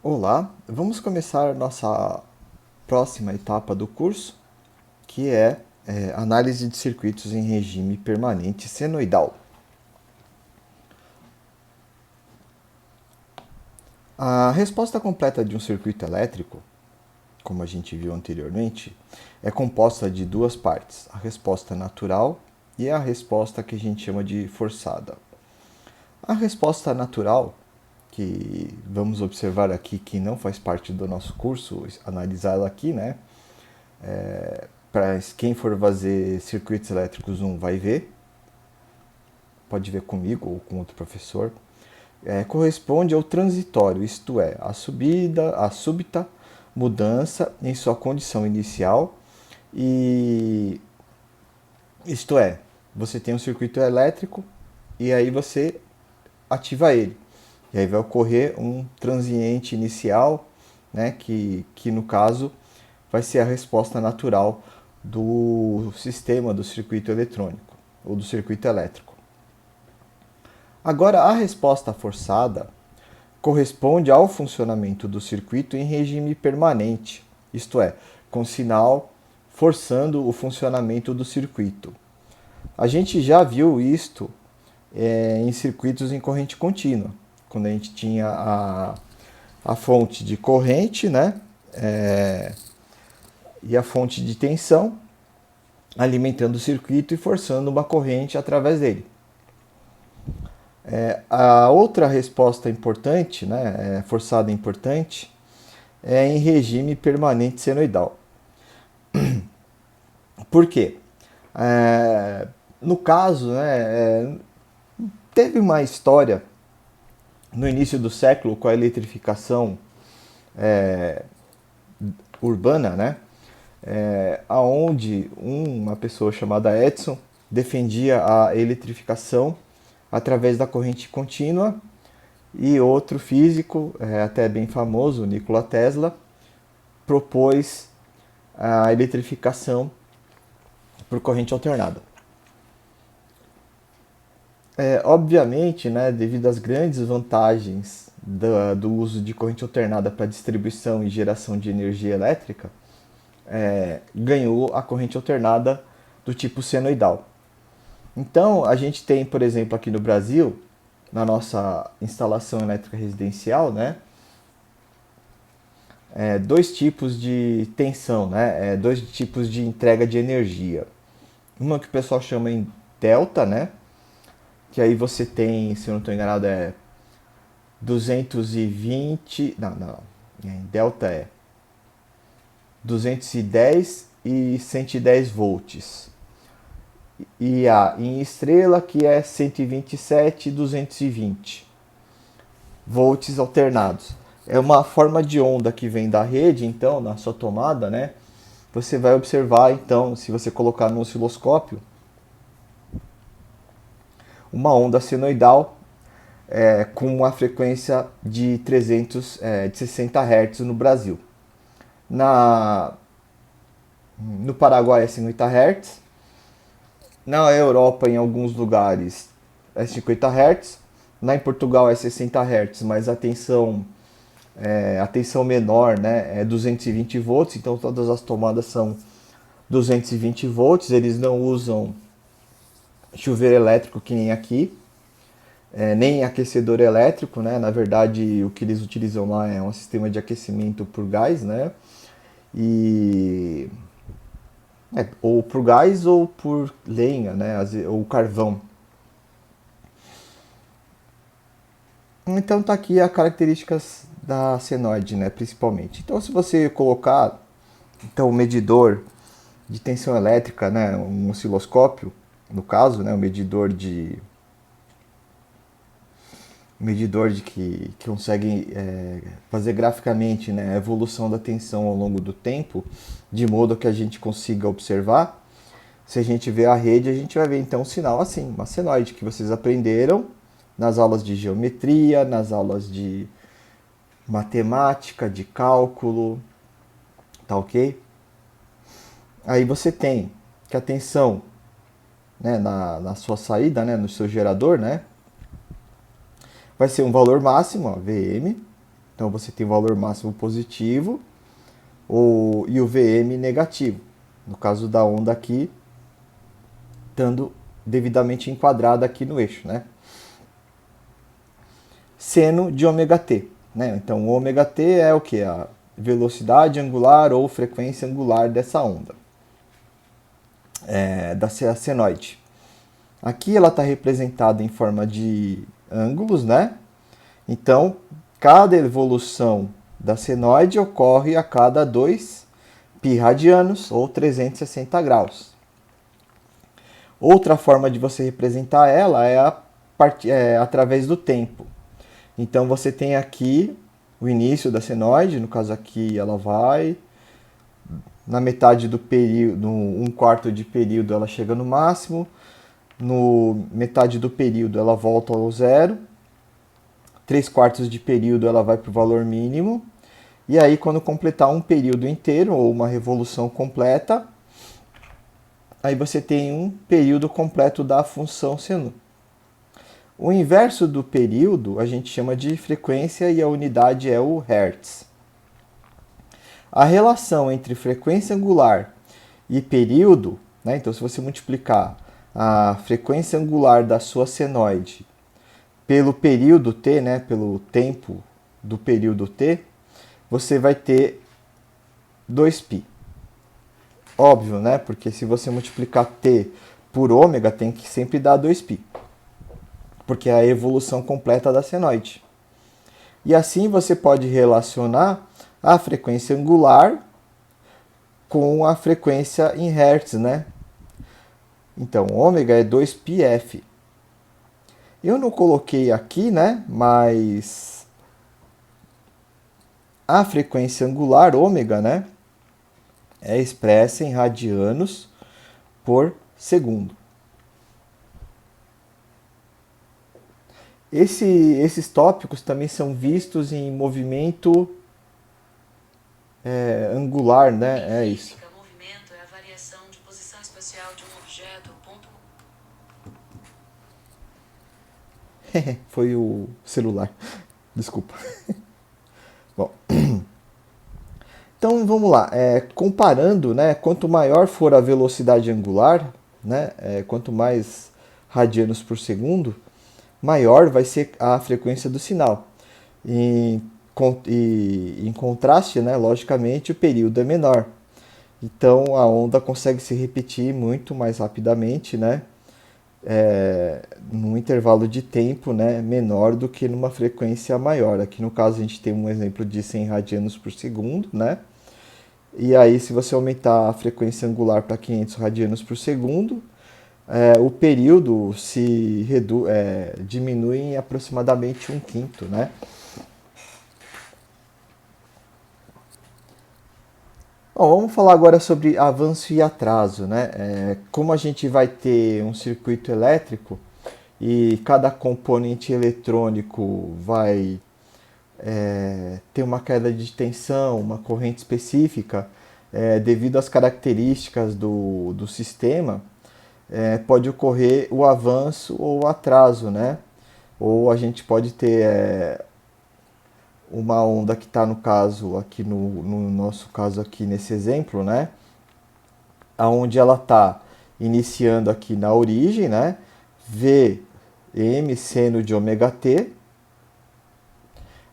Olá, vamos começar nossa próxima etapa do curso, que é análise de circuitos em regime permanente senoidal. A resposta completa de um circuito elétrico, como a gente viu anteriormente, é composta de duas partes, a resposta natural e a resposta que a gente chama de forçada. A resposta natural, que vamos observar aqui que não faz parte do nosso curso, analisá-la aqui, né? Para quem for fazer circuitos elétricos 1 vai ver, pode ver comigo ou com outro professor, corresponde ao transitório, isto é, a súbita mudança em sua condição inicial e isto é, você tem um circuito elétrico e aí você ativa ele. E aí vai ocorrer um transiente inicial, né, que no caso vai ser a resposta natural do sistema do circuito eletrônico ou do circuito elétrico. Agora, a resposta forçada corresponde ao funcionamento do circuito em regime permanente, isto é, com sinal forçando o funcionamento do circuito. A gente já viu isto em circuitos em corrente contínua, quando a gente tinha a fonte de corrente, né? E a fonte de tensão alimentando o circuito e forçando uma corrente através dele. A outra resposta importante, né, forçada importante, é em regime permanente senoidal. Por quê? No caso, né, teve uma história no início do século com a eletrificação urbana, né, aonde uma pessoa chamada Edison defendia a eletrificação através da corrente contínua e outro físico, até bem famoso, Nikola Tesla, propôs a eletrificação por corrente alternada. Obviamente, né, devido às grandes vantagens do uso de corrente alternada para distribuição e geração de energia elétrica, ganhou a corrente alternada do tipo senoidal. Então, a gente tem, por exemplo, aqui no Brasil, na nossa instalação elétrica residencial, né, dois tipos de tensão, né, dois tipos de entrega de energia. Uma que o pessoal chama em delta, né, que aí você tem, se eu não estou enganado, 220, não, em delta 210 e 110 volts. E a em estrela que é 127 e 220 volts alternados. É uma forma de onda que vem da rede, então, na sua tomada, né? Você vai observar, então, se você colocar no osciloscópio, uma onda senoidal com uma frequência de 60 Hz no Brasil. No Paraguai é 50 Hz, na Europa, em alguns lugares, é 50 Hz. Em Portugal é 60 Hz, mas a tensão menor, né, é 220 volts. Então todas as tomadas são 220 volts. Eles não usam chuveiro elétrico que nem aqui, nem aquecedor elétrico, né? Na verdade, o que eles utilizam lá é um sistema de aquecimento por gás, né? E ou por gás ou por lenha, né? Ou carvão. Então tá aqui as características da senoide, né, principalmente. Então se você colocar então o medidor de tensão elétrica, né, um osciloscópio, no caso, né, um medidor de que consegue fazer graficamente, né, a evolução da tensão ao longo do tempo, de modo que a gente consiga observar. Se a gente vê a rede, a gente vai ver então um sinal assim, uma senoide que vocês aprenderam nas aulas de geometria, nas aulas de matemática, de cálculo, tá ok? Aí você tem que a tensão, né, na sua saída, no seu gerador, né, vai ser um valor máximo, ó, Vm, Então você tem o valor máximo positivo e o Vm negativo. No caso da onda aqui, estando devidamente enquadrada aqui no eixo, né? Seno de ômega-t, né? Então, o ômega-t é o que? A velocidade angular ou frequência angular dessa onda, da senoide. Aqui ela está representada em forma de ângulos, né? Então, cada evolução da senoide ocorre a cada 2 π radianos ou 360 graus. Outra forma de você representar ela é através do tempo. Então você tem aqui o início da senoide, no caso aqui ela vai, na metade do período, no 1/4 de período ela chega no máximo, no metade do período ela volta ao zero, 3/4 de período ela vai para o valor mínimo, e aí quando completar um período inteiro ou uma revolução completa, aí você tem um período completo da função seno. O inverso do período a gente chama de frequência e a unidade é o Hertz. A relação entre frequência angular e período, né, então se você multiplicar a frequência angular da sua senoide pelo período t, né, pelo tempo do período t, você vai ter 2π. Óbvio, né, porque se você multiplicar t por ômega, tem que sempre dar 2π. Porque é a evolução completa da senoide. E assim você pode relacionar a frequência angular com a frequência em Hertz, né? Então, ômega é 2πf. Eu não coloquei aqui, né? Mas a frequência angular, ômega, né? É expressa em radianos por segundo. Esses tópicos também são vistos em movimento angular, né? É isso. O movimento é a variação de posição espacial de um objeto. Foi o celular. Desculpa. Bom, então vamos lá. Comparando, né? Quanto maior for a velocidade angular, né? Quanto mais radianos por segundo, maior vai ser a frequência do sinal. E em contraste, né, logicamente, o período é menor. Então a onda consegue se repetir muito mais rapidamente, né, num intervalo de tempo, né, menor do que numa frequência maior. Aqui no caso a gente tem um exemplo de 100 radianos por segundo, né? E aí se você aumentar a frequência angular para 500 radianos por segundo, o período diminui em aproximadamente 1/5, né? Bom, vamos falar agora sobre avanço e atraso, né? Como a gente vai ter um circuito elétrico e cada componente eletrônico vai ter uma queda de tensão, uma corrente específica, devido às características do sistema, pode ocorrer o avanço ou o atraso, né? Ou a gente pode ter uma onda que está no caso aqui no nosso caso aqui nesse exemplo, né? Aonde ela está iniciando aqui na origem, né? Vm seno de ômega t.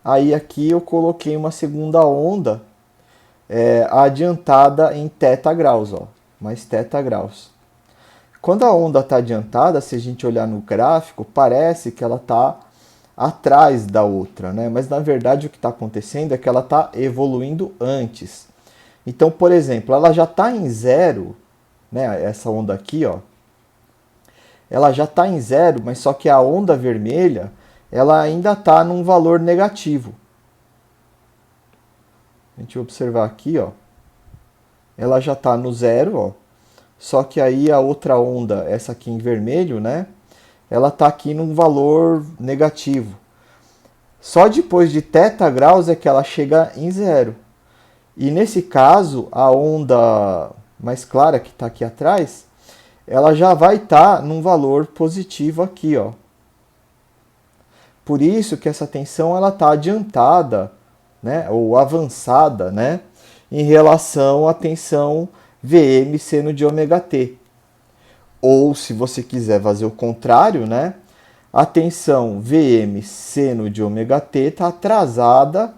Aí aqui eu coloquei uma segunda onda adiantada em θ graus, ó, mais θ graus. Quando a onda está adiantada, se a gente olhar no gráfico, parece que ela está atrás da outra, né? Mas na verdade o que está acontecendo é que ela está evoluindo antes. Então, por exemplo, ela já está em zero, né? Essa onda aqui, ó, ela já está em zero, mas só que a onda vermelha ela ainda está num valor negativo. A gente vai observar aqui, ó, ela já está no zero, ó. Só que aí a outra onda, essa aqui em vermelho, né? Ela está aqui num valor negativo. Só depois de θ graus é que ela chega em zero. E nesse caso, a onda mais clara que está aqui atrás, ela já vai estar num valor positivo aqui, ó. Por isso que essa tensão ela está adiantada né, ou avançada, né, em relação à tensão Vm seno de ômega t. Ou, se você quiser fazer o contrário, né, a tensão Vm seno de ômega t está atrasada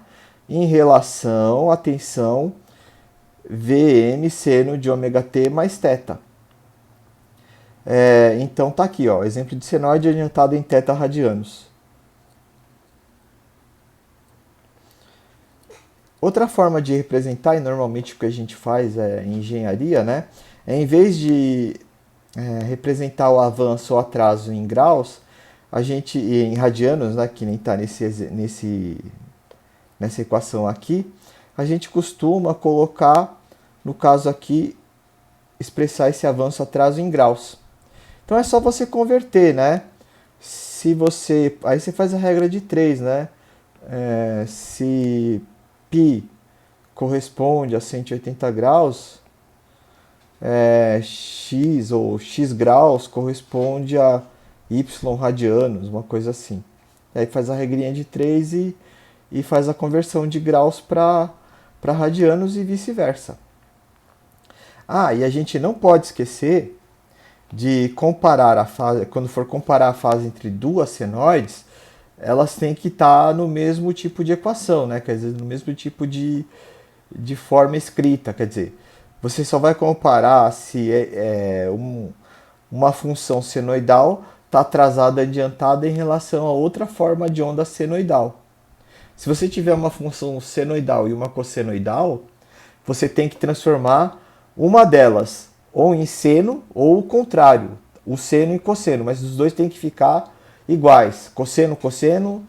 em relação à tensão Vm seno de ômega t mais θ. Então tá aqui, ó, exemplo de senoide orientado em θ radianos. Outra forma de representar, e normalmente o que a gente faz em engenharia, né, em vez de representar o avanço ou atraso em graus, a gente, em radianos, né, que nem está nessa equação aqui, a gente costuma colocar, no caso aqui, expressar esse avanço atraso em graus. Então é só você converter, né? Aí você faz a regra de 3, né? Se π corresponde a 180 graus, x ou x graus corresponde a y radianos, uma coisa assim. Aí faz a regrinha de 3 e faz a conversão de graus para radianos e vice-versa. E a gente não pode esquecer de comparar a fase, quando for comparar a fase entre duas senoides, elas têm que estar no mesmo tipo de equação, né? Quer dizer, no mesmo tipo de forma escrita. Quer dizer, você só vai comparar se uma função senoidal está atrasada adiantada em relação a outra forma de onda senoidal. Se você tiver uma função senoidal e uma cossenoidal, você tem que transformar uma delas ou em seno ou o contrário, o seno e cosseno, mas os dois têm que ficar iguais, cosseno, cosseno,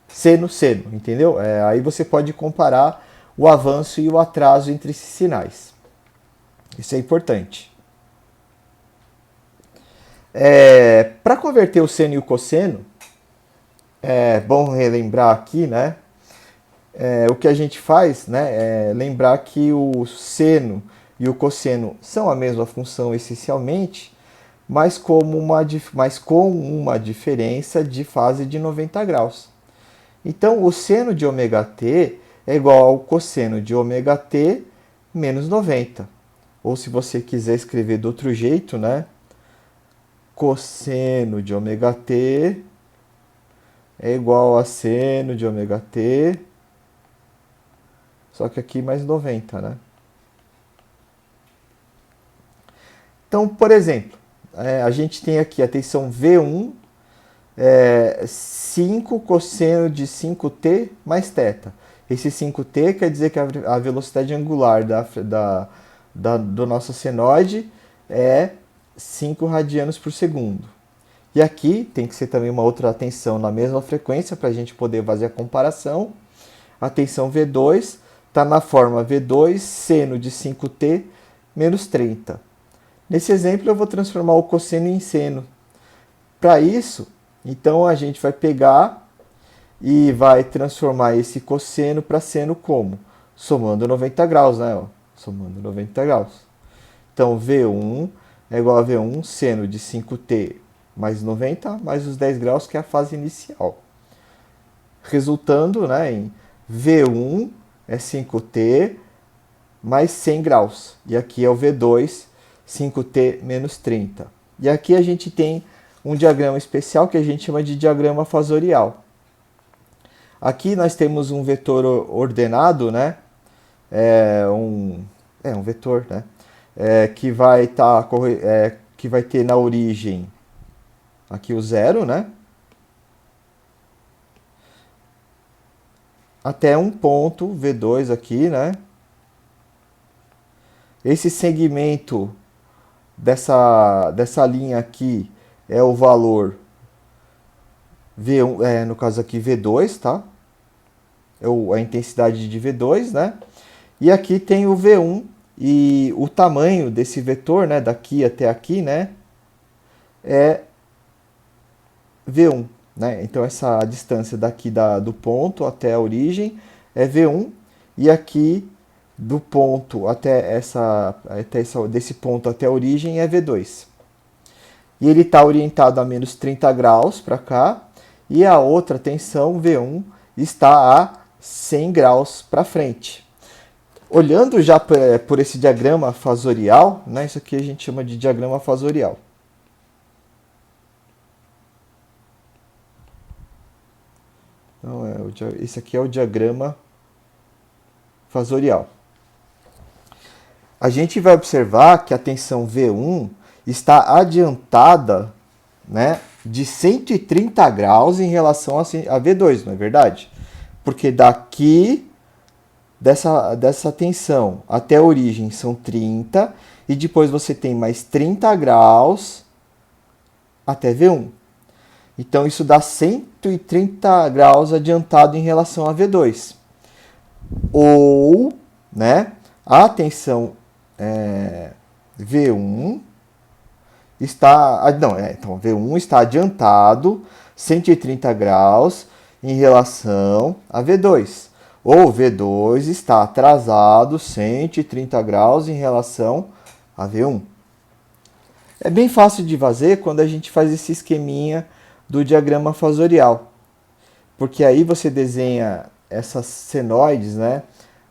seno, seno, entendeu? Aí você pode comparar o avanço e o atraso entre esses sinais. Isso é importante. Para converter o seno e o cosseno, é bom relembrar aqui, né? O que a gente faz, né, é lembrar que o seno e o cosseno são a mesma função essencialmente, mas com uma diferença de fase de 90 graus. Então, o seno de ômega t é igual ao cosseno de ômega t menos 90. Ou, se você quiser escrever de outro jeito, né, cosseno de ômega t é igual a seno de ômega t, só que aqui mais 90, né? Então, por exemplo, a gente tem aqui a tensão V1, 5 cosseno de 5t mais θ. Esse 5t quer dizer que a velocidade angular do nosso senoide é 5 radianos por segundo. E aqui tem que ser também uma outra tensão na mesma frequência para a gente poder fazer a comparação. A tensão V2 está na forma V2 seno de 5t menos 30. Nesse exemplo, eu vou transformar o cosseno em seno. Para isso, então, a gente vai pegar e vai transformar esse cosseno para seno como? Somando 90 graus, né? Somando 90 graus. Então, V1 é igual a V1 seno de 5t mais 90 mais os 10 graus, que é a fase inicial. Resultando, né, em V1 é 5t mais 100 graus. E aqui é o V2, 5t menos 30. E aqui a gente tem um diagrama especial que a gente chama de diagrama fasorial. Aqui nós temos um vetor ordenado, né? Um vetor, né? Que vai ter na origem aqui o 0, né? Até um ponto V2 aqui, né? Esse segmento dessa linha aqui é o valor V1, no caso aqui V2, tá? A intensidade de V2, né? E aqui tem o V1 e o tamanho desse vetor, né, daqui até aqui, né, é V1, né? Então essa distância daqui do ponto até a origem é V1 e aqui do ponto desse ponto até a origem é V2. E ele está orientado a menos 30 graus para cá, e a outra tensão, V1, está a 100 graus para frente. Olhando já por esse diagrama fasorial, né, isso aqui a gente chama de diagrama fasorial. Então, esse aqui é o diagrama fasorial. A gente vai observar que a tensão V1 está adiantada, né, de 130 graus em relação a V2, não é verdade? Porque daqui dessa tensão até a origem são 30 e depois você tem mais 30 graus até V1. Então isso dá 130 graus adiantado em relação a V2. Ou, né, a tensão V1 está... então V1 está adiantado 130 graus em relação a V2. Ou V2 está atrasado 130 graus em relação a V1. É bem fácil de fazer quando a gente faz esse esqueminha do diagrama fasorial. Porque aí você desenha essas senoides, né,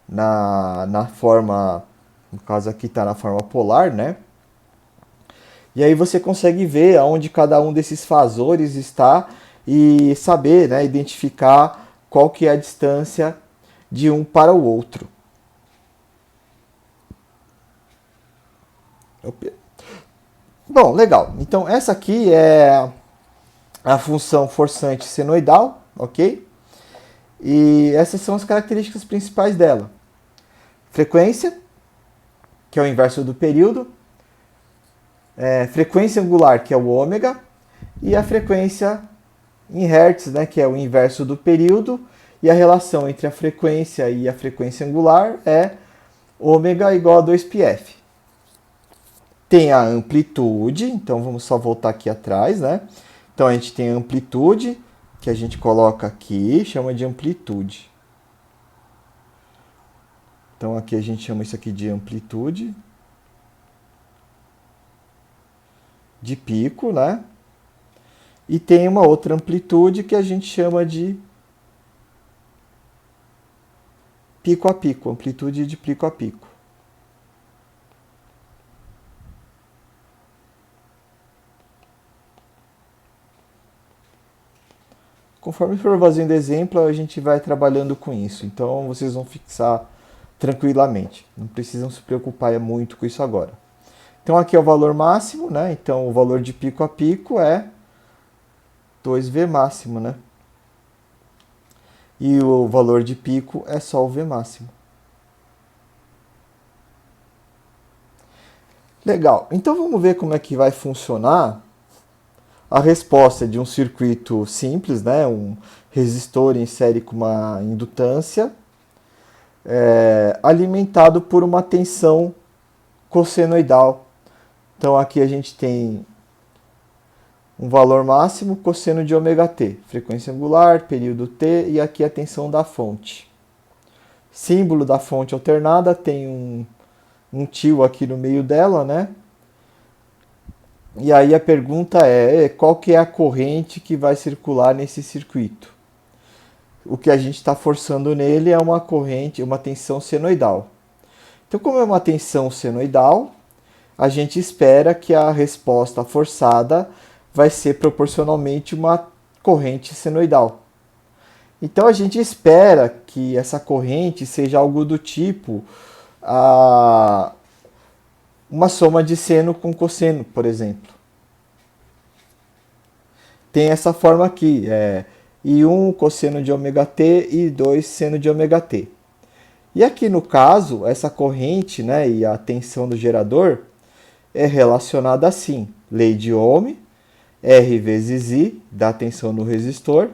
na forma, no caso aqui está na forma polar, né? E aí você consegue ver aonde cada um desses fasores está e saber, né, identificar qual que é a distância de um para o outro. Bom, legal. Então essa aqui é a função forçante senoidal, ok? E essas são as características principais dela. Frequência, que é o inverso do período. Frequência angular, que é o ômega. E a frequência em hertz, né, que é o inverso do período. E a relação entre a frequência e a frequência angular é ômega igual a 2πf. Tem a amplitude, então vamos só voltar aqui atrás, né? Então a gente tem a amplitude, que a gente coloca aqui, chama de amplitude. Então aqui a gente chama isso aqui de amplitude de pico, né? E tem uma outra amplitude que a gente chama de pico a pico, amplitude de pico a pico. Conforme for fazendo exemplo, a gente vai trabalhando com isso. Então vocês vão fixar tranquilamente. Não precisam se preocupar muito com isso agora. Então aqui é o valor máximo, né? Então o valor de pico a pico é 2V máximo, né? E o valor de pico é só o V máximo. Legal. Então vamos ver como é que vai funcionar a resposta de um circuito simples, né? Um resistor em série com uma indutância, alimentado por uma tensão cossenoidal. Então aqui a gente tem um valor máximo, cosseno de ômega t, frequência angular, período t, e aqui a tensão da fonte. Símbolo da fonte alternada, tem um tio aqui no meio dela, né? E aí a pergunta é, qual que é a corrente que vai circular nesse circuito? O que a gente está forçando nele é uma corrente, uma tensão senoidal. Então, como é uma tensão senoidal, a gente espera que a resposta forçada vai ser proporcionalmente uma corrente senoidal. Então, a gente espera que essa corrente seja algo do tipo uma soma de seno com cosseno, por exemplo. Tem essa forma aqui, I1 cosseno de ômega t e 2 seno de ômega t. E aqui no caso, essa corrente, né, e a tensão do gerador é relacionada assim, lei de Ohm, R vezes I dá tensão no resistor,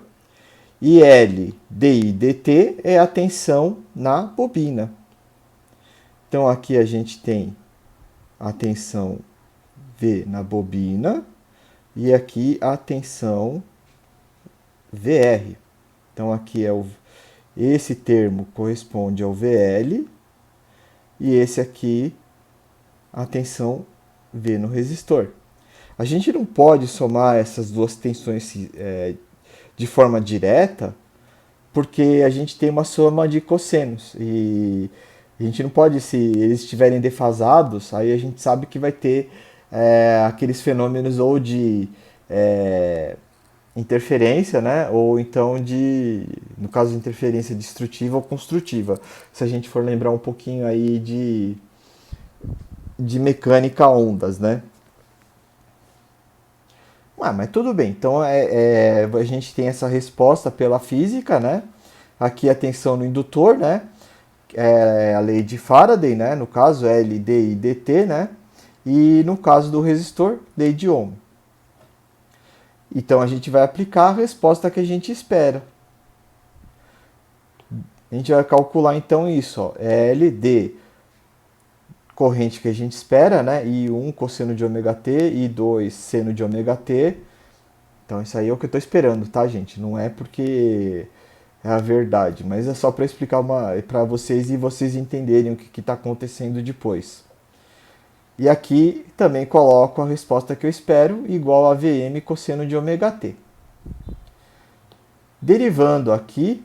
e L dI dt é a tensão na bobina. Então aqui a gente tem a tensão V na bobina e aqui a tensão VR. Então aqui esse termo corresponde ao VL e esse aqui a tensão V no resistor. A gente não pode somar essas duas tensões de forma direta, porque a gente tem uma soma de cossenos e a gente não pode, se eles estiverem defasados, aí a gente sabe que vai ter aqueles fenômenos ou de é, interferência, né? Ou então de, no caso de interferência destrutiva ou construtiva. Se a gente for lembrar um pouquinho aí de mecânica ondas, né? Mas tudo bem. Então a gente tem essa resposta pela física, né? Aqui a tensão no indutor, né? É a lei de Faraday, né? No caso L, D e dt, né? E no caso do resistor, lei de Ohm. Então a gente vai aplicar a resposta que a gente espera. A gente vai calcular então isso, ó, L, D, corrente que a gente espera, né? I1 cosseno de ômega t, I2 seno de ômega t. Então isso aí é o que eu estou esperando, tá, gente? Não é porque é a verdade, mas é só para explicar para vocês e vocês entenderem o que está acontecendo depois. E aqui também coloco a resposta que eu espero, igual a Vm cosseno de ômega t. Derivando aqui,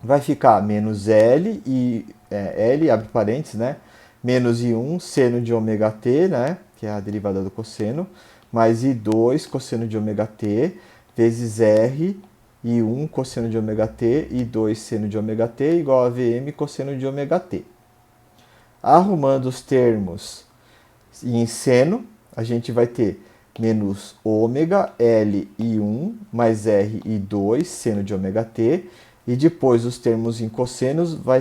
vai ficar menos L, L, abre parênteses, né? Menos I1 seno de ômega t, né? Que é a derivada do cosseno, mais I2 cosseno de ômega t, vezes R, I1 cosseno de ômega t, I2 seno de ômega t, igual a Vm cosseno de ômega t. Arrumando os termos em seno, a gente vai ter menos ômega L I1 mais R I2 seno de ômega t, e depois os termos em cossenos vai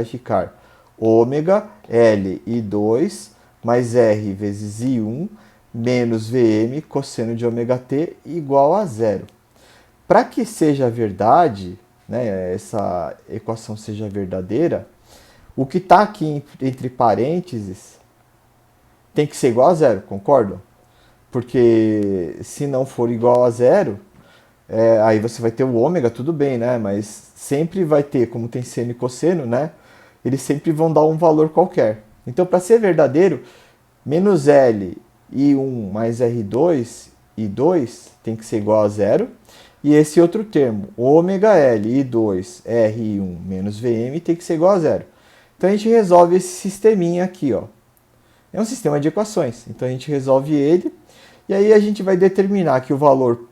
ficar ômega L I2 mais R vezes I1 menos Vm cosseno de ômega t igual a zero. Para que seja verdade, né, essa equação seja verdadeira, o que está aqui entre parênteses tem que ser igual a zero, concordam? Porque se não for igual a zero, aí você vai ter o ômega, tudo bem, né? Mas sempre vai ter, como tem seno e cosseno, né? Eles sempre vão dar um valor qualquer. Então, para ser verdadeiro, menos L I1 mais R2 I2 tem que ser igual a zero. E esse outro termo, ômega L I2 R1 menos Vm, tem que ser igual a zero. Então a gente resolve esse sisteminha aqui, ó. É um sistema de equações. Então a gente resolve ele e aí a gente vai determinar que o valor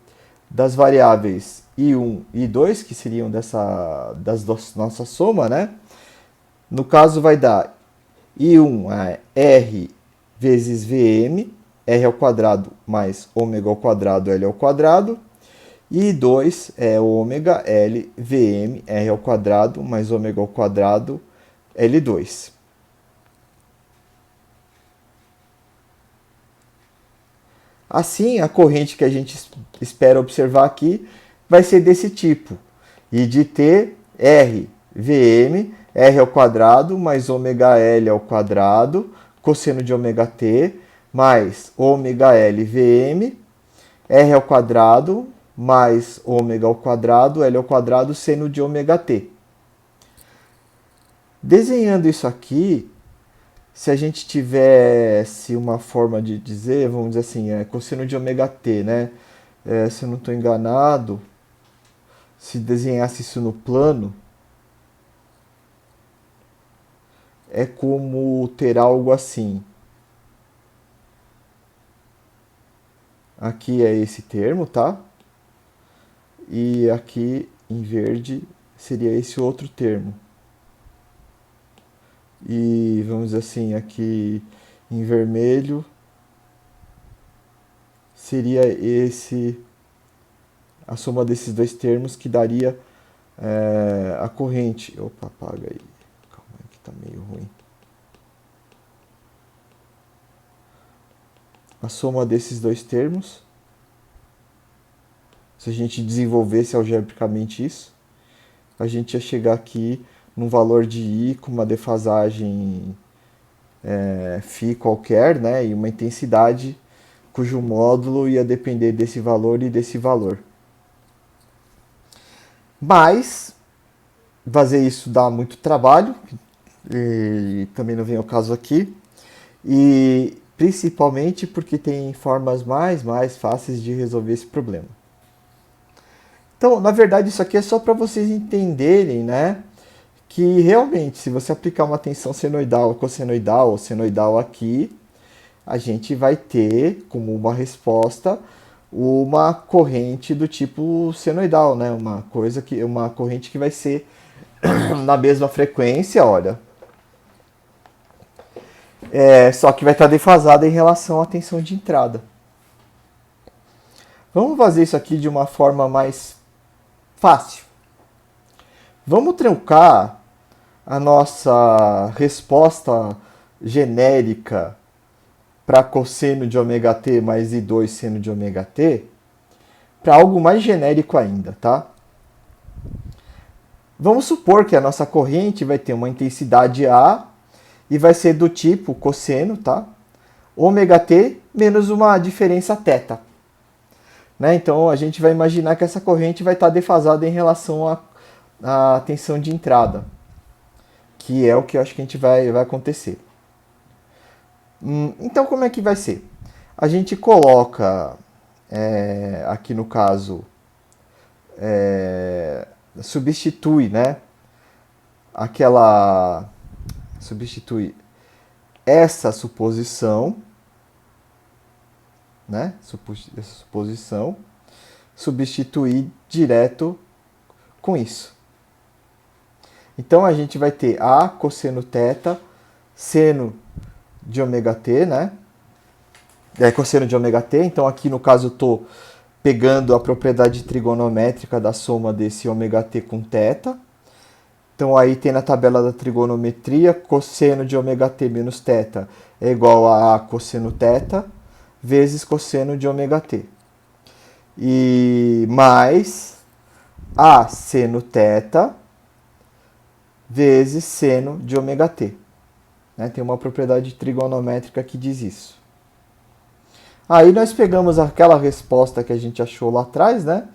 das variáveis I1 e I2, que seriam nossa soma, né? No caso vai dar I1 é R vezes Vm, R ao quadrado mais ômega ao quadrado L ao quadrado. E 2 é ômega L Vm R ao quadrado mais ômega ao quadrado L2. Assim, a corrente que a gente espera observar aqui vai ser desse tipo. E de ter R Vm R ao quadrado mais ômega L ao quadrado cosseno de ômega t mais ômega L Vm R ao quadrado mais ômega ao quadrado, L ao quadrado, seno de ômega t. Desenhando isso aqui, se a gente tivesse uma forma de dizer, vamos dizer assim, cosseno de ômega t, né? Se eu não estou enganado, se desenhasse isso no plano, é como ter algo assim. Aqui é esse termo, tá? E aqui em verde seria esse outro termo. E vamos dizer assim, aqui em vermelho seria a soma desses dois termos que daria a corrente. Opa, apaga aí. Calma aí que tá meio ruim. A soma desses dois termos, se a gente desenvolvesse algebricamente isso, a gente ia chegar aqui num valor de I com uma defasagem φ qualquer, né, e uma intensidade cujo módulo ia depender desse valor e desse valor. Mas fazer isso dá muito trabalho, e também não vem ao caso aqui, e principalmente porque tem formas mais fáceis de resolver esse problema. Então, na verdade, isso aqui é só para vocês entenderem, né, que realmente, se você aplicar uma tensão senoidal, cossenoidal ou senoidal aqui, a gente vai ter como uma resposta uma corrente do tipo senoidal, né? Uma corrente que vai ser na mesma frequência, olha. Só que vai estar defasada em relação à tensão de entrada. Vamos fazer isso aqui de uma forma mais fácil. Vamos trocar a nossa resposta genérica para cosseno de ômega t mais I2 seno de ômega t para algo mais genérico ainda, tá? Vamos supor que a nossa corrente vai ter uma intensidade A e vai ser do tipo cosseno, tá? Ômega t menos uma diferença θ. Né? Então a gente vai imaginar que essa corrente vai estar defasada em relação à tensão de entrada, que é o que eu acho que a gente vai acontecer. Então como é que vai ser? A gente coloca, aqui no caso, substitui, né? Substitui essa suposição, né? Essa suposição, substituir direto com isso. Então a gente vai ter A cosseno θ seno de ômega t, né? Cosseno de ômega t. Então aqui no caso eu estou pegando a propriedade trigonométrica da soma desse ômega t com θ. Então aí tem na tabela da trigonometria cosseno de ômega t menos θ é igual a cosseno θ vezes cosseno de ômega t. E mais A seno θ vezes seno de ômega t. Né? Tem uma propriedade trigonométrica que diz isso. Aí nós pegamos aquela resposta que a gente achou lá atrás, né?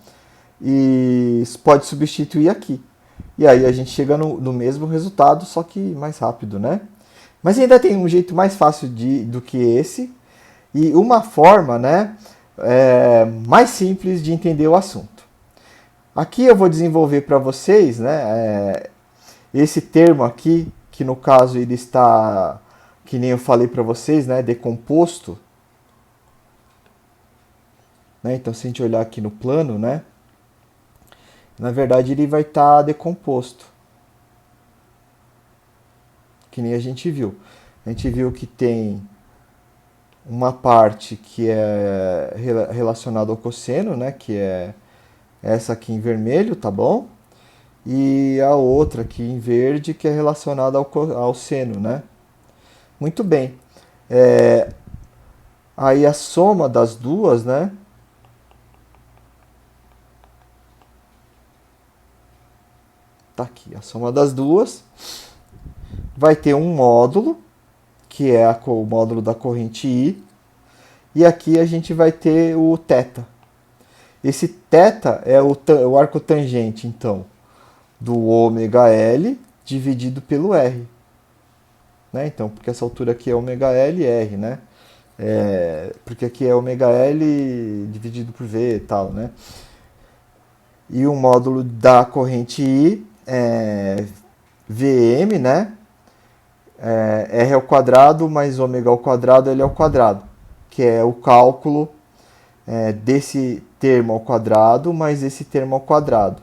E pode substituir aqui. E aí a gente chega no mesmo resultado, só que mais rápido, né? Mas ainda tem um jeito mais fácil do que esse e uma forma, né, mais simples de entender o assunto. Aqui eu vou desenvolver para vocês, né, esse termo aqui, que no caso ele está, que nem eu falei para vocês, né, decomposto. Né? Então se a gente olhar aqui no plano, né, na verdade ele vai estar decomposto. Que nem a gente viu. A gente viu que tem uma parte que é relacionada ao cosseno, né, que é essa aqui em vermelho, tá bom? E a outra aqui em verde, que é relacionada ao seno, né? Muito bem. Aí a soma das duas, né? Tá aqui, a soma das duas vai ter um módulo, que é o módulo da corrente I, e aqui a gente vai ter o θ. Esse θ é o arco tangente, então, do ômega L dividido pelo R. Né? Então, porque essa altura aqui é ômega L e R, né? Porque aqui é ômega L dividido por V e tal, né? E o módulo da corrente I é Vm, né? R ao quadrado mais ômega ao quadrado, L ao quadrado, que é o cálculo desse termo ao quadrado mais esse termo ao quadrado.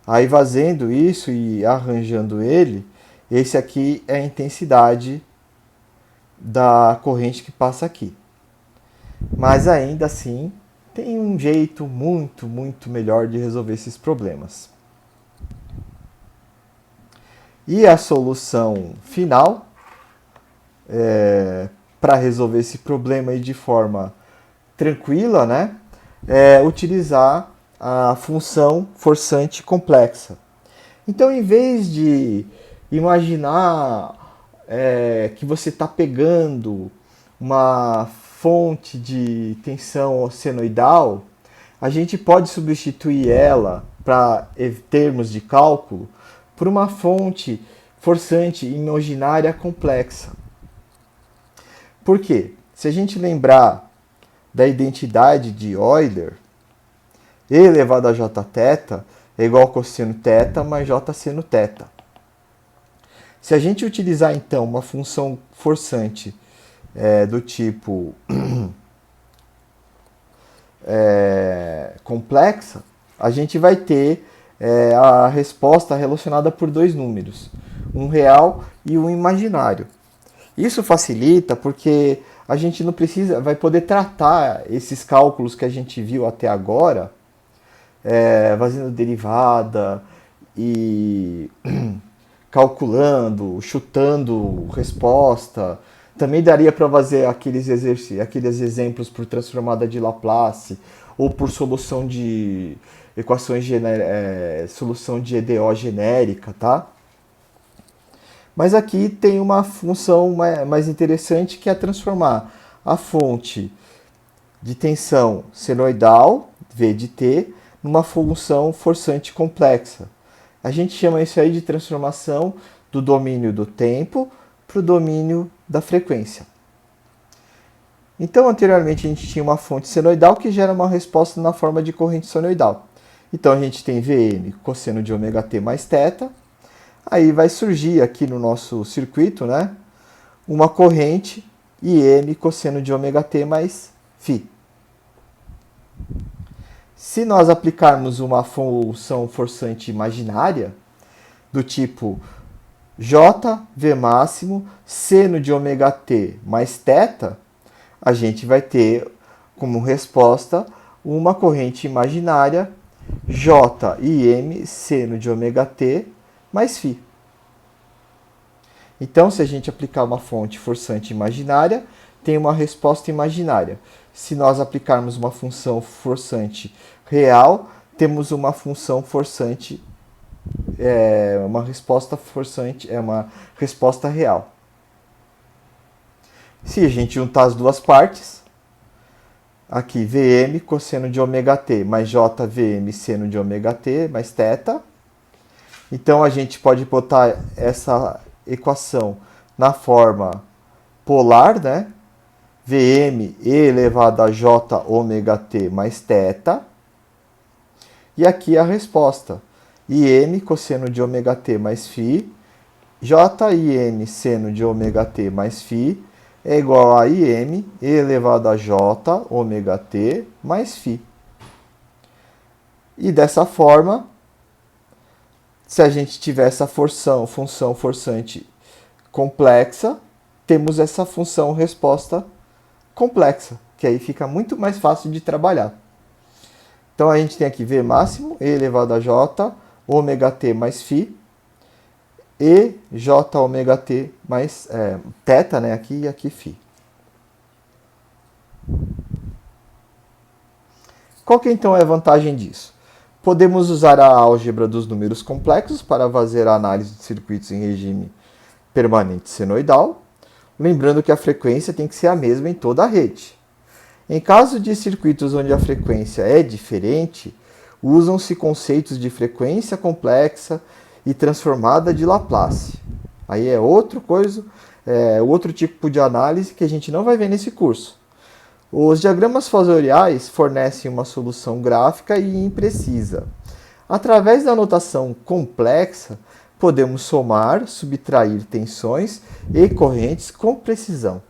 Aí fazendo isso e arranjando ele, esse aqui é a intensidade da corrente que passa aqui. Mas ainda assim, tem um jeito muito, muito melhor de resolver esses problemas. E a solução final, para resolver esse problema aí de forma tranquila, né, é utilizar a função forçante complexa. Então, em vez de imaginar que você está pegando uma fonte de tensão senoidal, a gente pode substituir ela para termos de cálculo por uma fonte forçante imaginária complexa. Por quê? Se a gente lembrar da identidade de Euler, e elevado a j θ é igual a cosseno θ mais j seno θ. Se a gente utilizar então uma função forçante do tipo complexa, a gente vai ter a resposta relacionada por dois números, um real e um imaginário. Isso facilita porque a gente não precisa, vai poder tratar esses cálculos que a gente viu até agora, fazendo derivada e calculando, chutando resposta. Também daria para fazer aqueles exemplos por transformada de Laplace ou por solução de equações solução de EDO genérica, tá? Mas aqui tem uma função mais interessante, que é transformar a fonte de tensão senoidal, V de t, numa função forçante complexa. A gente chama isso aí de transformação do domínio do tempo para o domínio da frequência. Então, anteriormente, a gente tinha uma fonte senoidal que gera uma resposta na forma de corrente senoidal. Então, a gente tem Vm cosseno de ωt mais θ. Aí vai surgir aqui no nosso circuito, né, uma corrente Im cosseno de ωt mais φ. Se nós aplicarmos uma função forçante imaginária, do tipo jv máximo seno de ωt mais θ, a gente vai ter como resposta uma corrente imaginária Jim seno de ωt mais φ. Então, se a gente aplicar uma fonte forçante imaginária, tem uma resposta imaginária. Se nós aplicarmos uma função forçante real, temos uma função forçante, uma resposta forçante, uma resposta real. Se a gente juntar as duas partes, aqui Vm cosseno de ωt mais Jvm seno de ωt mais θ. Então a gente pode botar essa equação na forma polar, né? Vm e elevado a jωt mais θ. E aqui a resposta. Im cosseno de ωt mais φ, Jim seno de ωt mais φ é igual a Im e elevado a jωt mais φ. E dessa forma, se a gente tiver essa função forçante complexa, temos essa função resposta complexa, que aí fica muito mais fácil de trabalhar. Então a gente tem aqui V máximo, e elevado a jωt mais φ, e jωt mais θ, né, aqui e aqui φ. Qual que então é a vantagem disso? Podemos usar a álgebra dos números complexos para fazer a análise de circuitos em regime permanente senoidal, lembrando que a frequência tem que ser a mesma em toda a rede. Em caso de circuitos onde a frequência é diferente, usam-se conceitos de frequência complexa e transformada de Laplace. Aí é outro tipo de análise que a gente não vai ver nesse curso. Os diagramas fasoriais fornecem uma solução gráfica e imprecisa. Através da notação complexa, podemos somar, subtrair tensões e correntes com precisão.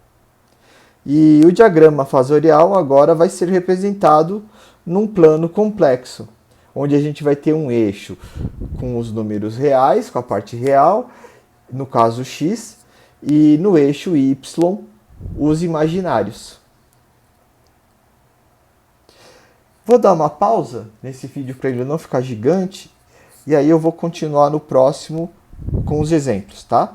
E o diagrama fasorial agora vai ser representado num plano complexo, onde a gente vai ter um eixo com os números reais, com a parte real, no caso x, e no eixo y, os imaginários. Vou dar uma pausa nesse vídeo para ele não ficar gigante, e aí eu vou continuar no próximo com os exemplos, tá?